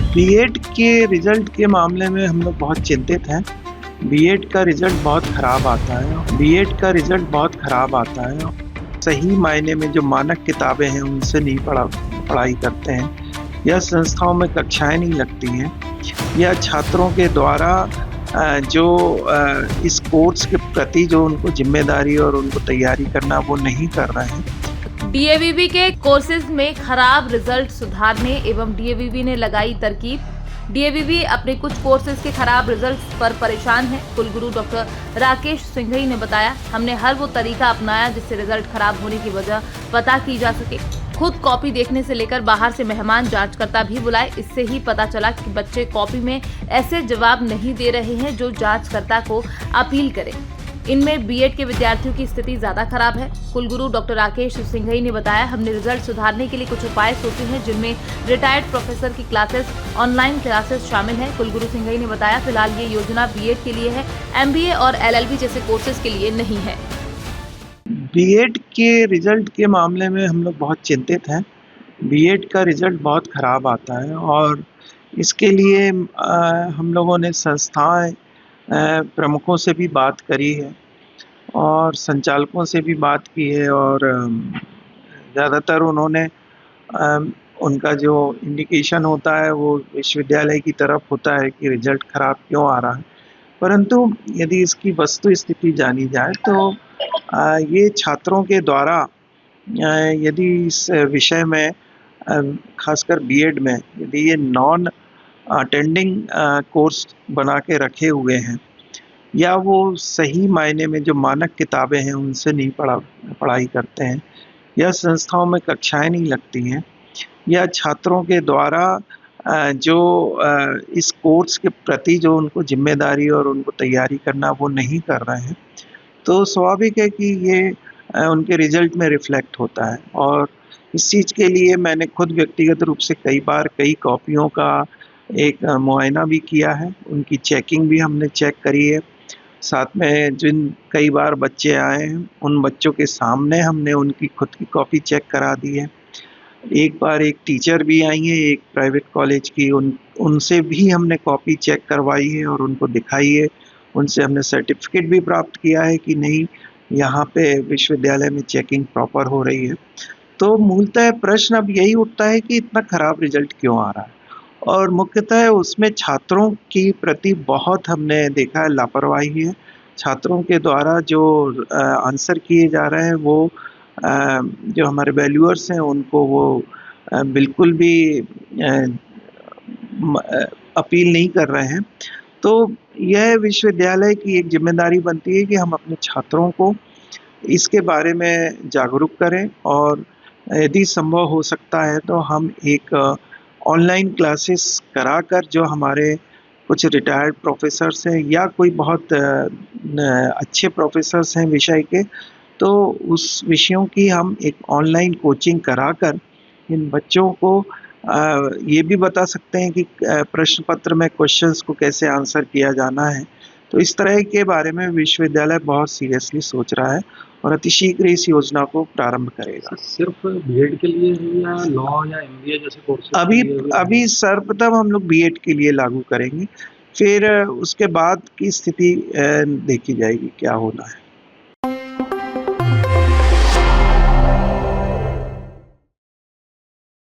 BEd के result के मामले में हम लोग बहुत चिंतित हैं। बीएड का रिज़ल्ट बहुत ख़राब आता है। बीएड का रिज़ल्ट बहुत ख़राब आता है। सही मायने में जो मानक किताबें हैं उनसे नहीं पढ़ाई करते हैं, या संस्थाओं में कक्षाएँ नहीं लगती हैं, या छात्रों के द्वारा इस कोर्स के प्रति जो उनको ज़िम्मेदारी और उनको तैयारी करना वो नहीं कर रहे हैं। डीएवीवी के कोर्सेज में खराब रिजल्ट सुधारने एवं डीएवीवी ने लगाई तरकीब। डीएवीवी अपने कुछ कोर्सेज के खराब रिजल्ट्स पर परेशान है। कुलगुरु डॉक्टर राकेश सिंघई ने बताया, हमने हर वो तरीका अपनाया जिससे रिजल्ट खराब होने की वजह पता की जा सके। खुद कॉपी देखने से लेकर बाहर से मेहमान जांचकर्ता भी बुलाए। इससे ही पता चला कि बच्चे कॉपी में ऐसे जवाब नहीं दे रहे हैं जो जांचकर्ता को अपील करे। इनमें बीएड के विद्यार्थियों की स्थिति ज्यादा खराब है। कुलगुरु डॉक्टर राकेश सिंघई ने बताया, हमने रिजल्ट सुधारने के लिए कुछ उपाय सोचे हैं, जिनमें रिटायर्ड प्रोफेसर की क्लासेस, ऑनलाइन क्लासेस शामिल हैं। कुलगुरु सिंघई ने बताया, फिलहाल ये योजना बीएड के लिए है, एमबीए और एलएलबी जैसे कोर्सेज के लिए नहीं है। बीएड के रिज़ल्ट के मामले में हम लोग बहुत चिंतित हैं। बीएड का रिज़ल्ट बहुत ख़राब आता है और इसके लिए हम लोगों ने संस्थाएं प्रमुखों से भी बात करी है और संचालकों से भी बात की है, और ज़्यादातर उन्होंने उनका जो इंडिकेशन होता है वो विश्वविद्यालय की तरफ होता है कि रिज़ल्ट ख़राब क्यों आ रहा है। परंतु यदि इसकी वस्तु स्थिति जानी जाए तो ये छात्रों के द्वारा यदि इस विषय में खासकर बीएड में यदि ये नॉन अटेंडिंग कोर्स बना के रखे हुए हैं, या वो सही मायने में जो मानक किताबें हैं उनसे नहीं पढ़ाई करते हैं, या संस्थाओं में कक्षाएँ नहीं लगती हैं, या छात्रों के द्वारा इस कोर्स के प्रति जो उनको ज़िम्मेदारी और उनको तैयारी करना वो नहीं कर रहे हैं, तो स्वाभाविक है कि ये उनके रिज़ल्ट में रिफ्लेक्ट होता है। और इस चीज़ के लिए मैंने खुद व्यक्तिगत रूप से कई बार कई कॉपियों का एक मुआयना भी किया है, उनकी चेकिंग भी हमने चेक करी है। साथ में जिन कई बार बच्चे आए हैं, उन बच्चों के सामने हमने उनकी खुद की कॉपी चेक करा दी है। एक बार एक टीचर भी आई हैं एक प्राइवेट कॉलेज की, उनसे भी हमने कॉपी चेक करवाई है और उनको दिखाई है। उनसे हमने सर्टिफिकेट भी प्राप्त किया है कि नहीं, यहाँ पे विश्वविद्यालय में चेकिंग प्रॉपर हो रही है। तो मूलतः प्रश्न अब यही उठता है कि इतना खराब रिजल्ट क्यों आ रहा है, और मुख्यतः उसमें छात्रों के प्रति बहुत हमने देखा है लापरवाही है। छात्रों के द्वारा जो आंसर किए जा रहे हैं वो जो हमारे वैल्यूअर्स हैं उनको वो बिल्कुल भी अपील नहीं कर रहे हैं। तो यह विश्वविद्यालय की एक जिम्मेदारी बनती है कि हम अपने छात्रों को इसके बारे में जागरूक करें, और यदि संभव हो सकता है तो हम एक ऑनलाइन क्लासेस कराकर जो हमारे कुछ रिटायर्ड प्रोफेसर्स हैं या कोई बहुत अच्छे प्रोफेसर्स हैं विषय के, तो उस विषयों की हम एक ऑनलाइन कोचिंग कराकर इन बच्चों को ये भी बता सकते हैं कि प्रश्न पत्र में क्वेश्चंस को कैसे आंसर किया जाना है। तो इस तरह के बारे में विश्वविद्यालय बहुत सीरियसली सोच रहा है और अतिशीघ्र इस योजना को प्रारंभ करेगा। सिर्फ बीएड के लिए है या लॉ या एमबीए जैसे कोर्सेज? अभी सर्वप्रथम हम लोग बीएड के लिए लागू करेंगे, फिर उसके बाद की स्थिति देखी जाएगी क्या होना है।